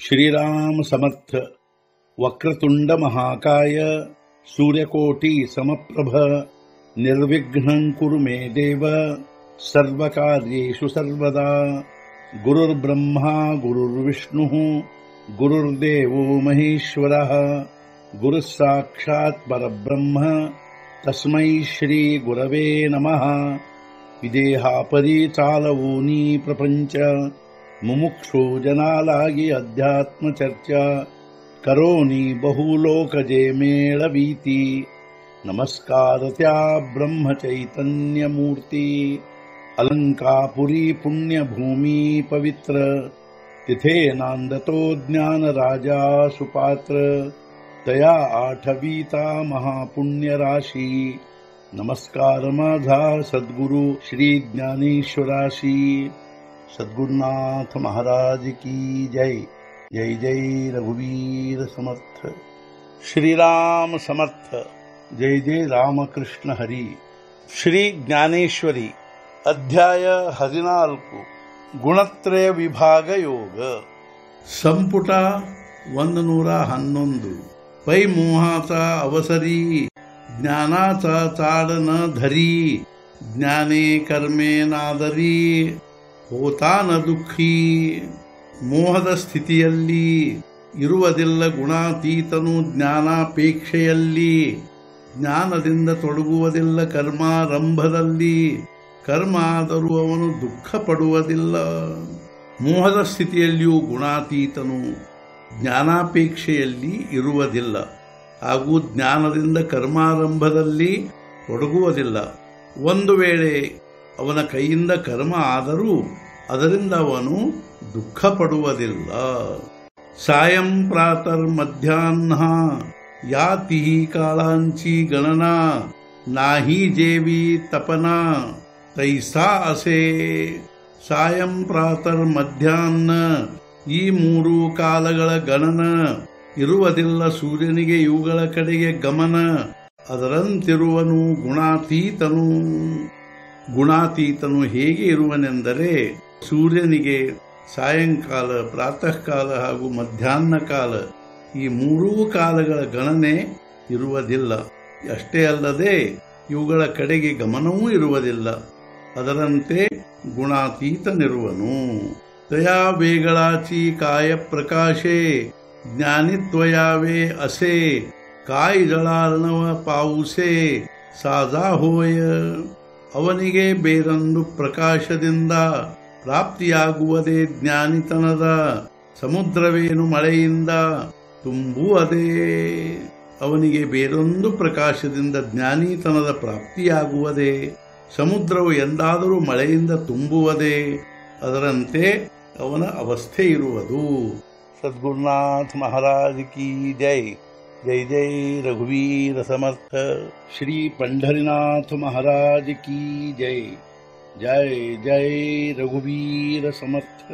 श्रीराम समर्थ। वक्रतुंड महाकाय सूर्यकोटि समप्रभ निर्विघ्नं कुरु मे देव सर्वकार्येषु सर्वदा। गुरुर्ब्रह्मा गुरुर्विष्णुः गुरुर्देवो महेश्वरः गुरुः साक्षात् परब्रह्म तस्मै श्री गुरवे नमः। विदेहापरि चालवूनी प्रपंच मुमुक्षु जनालागी अध्यात्म चर्चा करोनी बहुलोकजे मेळवीती। नमस्कार त्या ब्रह्म चैतन्य मूर्ती अलंकापुरी पुण्यभूमी पवित्र तिथे नांदतो ज्ञान राजा सुपात्र तया आठवीता महापुण्य राशी। नमस्कार माझा सद्गुरु श्री ज्ञानेश्वराशी। सद्गुरुनाथ महाराज की जय। जय जय रघुवीर समर्थ। श्रीराम समर्थ। जय जय रामकृष्ण हरी। ಶ್ರೀ ಜ್ಞಾನೇಶ್ವರಿ ಅಧ್ಯಾಯ 14 ಗುಣತ್ರಯ ವಿಭಾಗ ಯೋಗ ಸಂಪುಟ 111 पै मोहाचा अवसरी ज्ञानाचा चाड न धरी ज्ञाने कर्मे नादरी ಹೋತಾ ನ ದುಃಖಿ। ಮೋಹದ ಸ್ಥಿತಿಯಲ್ಲಿ ಇರುವುದಿಲ್ಲ ಗುಣಾತೀತನು ಜ್ಞಾನಾಪೇಕ್ಷೆಯಲ್ಲಿ। ಜ್ಞಾನದಿಂದ ತೊಡಗುವುದಿಲ್ಲ ಕರ್ಮಾರಂಭದಲ್ಲಿ ಕರ್ಮ ಆದರೂ ಅವನು ದುಃಖ ಪಡುವುದಿಲ್ಲ। ಮೋಹದ ಸ್ಥಿತಿಯಲ್ಲಿಯೂ ಗುಣಾತೀತನು ಜ್ಞಾನಾಪೇಕ್ಷೆಯಲ್ಲಿ ಇರುವುದಿಲ್ಲ ಹಾಗೂ ಜ್ಞಾನದಿಂದ ಕರ್ಮಾರಂಭದಲ್ಲಿ ತೊಡಗುವುದಿಲ್ಲ। ಒಂದು ವೇಳೆ ಅವನ ಕೈಯಿಂದ ಕರ್ಮ ಆದರೂ ಅದರಿಂದ ಅವನು ದುಃಖ ಪಡುವುದಿಲ್ಲ। ಸಾಯಂ ಪ್ರಾತರ್ ಮಧ್ಯಾಹ್ನ ಯಾತಿ ಕಾಲಾಂಚಿ ಗಣನಾ ನಾಹಿ ಜೇವಿ ತಪನಾ ತೈಸಾ ಅಸೆ। ಸಾಯಂ ಪ್ರಾತರ್ ಮಧ್ಯಾಹ್ನ ಈ 3 ಕಾಲಗಳ ಗಣನ ಇರುವುದಿಲ್ಲ ಸೂರ್ಯನಿಗೆ ಇವುಗಳ ಕಡೆಗೆ ಗಮನ ಅದರಂತಿರುವನು ಗುಣಾತೀತನು। ಗುಣಾತೀತನು ಹೇಗೆ ಇರುವನೆಂದರೆ ಸೂರ್ಯನಿಗೆ ಸಾಯಂಕಾಲ ಪ್ರಾತಃ ಕಾಲ ಹಾಗೂ ಮಧ್ಯಾಹ್ನ ಕಾಲ ಈ 3 ಕಾಲಗಳ ಗಣನೆ ಇರುವುದಿಲ್ಲ। ಅಷ್ಟೇ ಅಲ್ಲದೆ ಇವುಗಳ ಕಡೆಗೆ ಗಮನವೂ ಇರುವುದಿಲ್ಲ ಅದರಂತೆ ಗುಣಾತೀತನಿರುವನು। ತಯಾ ವೇಗಳಾಚಿ ಕಾಯ ಪ್ರಕಾಶೆ ಜ್ಞಾನಿತ್ವಯಾವೇ ಅಸೆ ಕಾಯಿ ಜಳಾರ್ಣವ ಪಾವುಸೆ ಸಾಜಾ ಹೋಯ। ಅವನಿಗೆ ಬೇರೊಂದು ಪ್ರಕಾಶದಿಂದ ಪ್ರಾಪ್ತಿಯಾಗುವುದೇ ಜ್ಞಾನಿತನದ ಸಮುದ್ರವೇನು ಮಳೆಯಿಂದ ತುಂಬುವುದೇ। ಅವನಿಗೆ ಬೇರೊಂದು ಪ್ರಕಾಶದಿಂದ ಜ್ಞಾನಿತನದ ಪ್ರಾಪ್ತಿಯಾಗುವುದೇ ಸಮುದ್ರವು ಎಂದಾದರೂ ಮಳೆಯಿಂದ ತುಂಬುವುದೇ ಅದರಂತೆ ಅವನ ಅವಸ್ಥೆ ಇರುವುದು। ಸದ್ಗುರುನಾಥ ಮಹಾರಾಜ್ ಕಿ ಜೈ। जय जय रघुवीर समर्थ। श्री पंढरीनाथ महाराज की जय। जय जय रघुवीर समर्थ।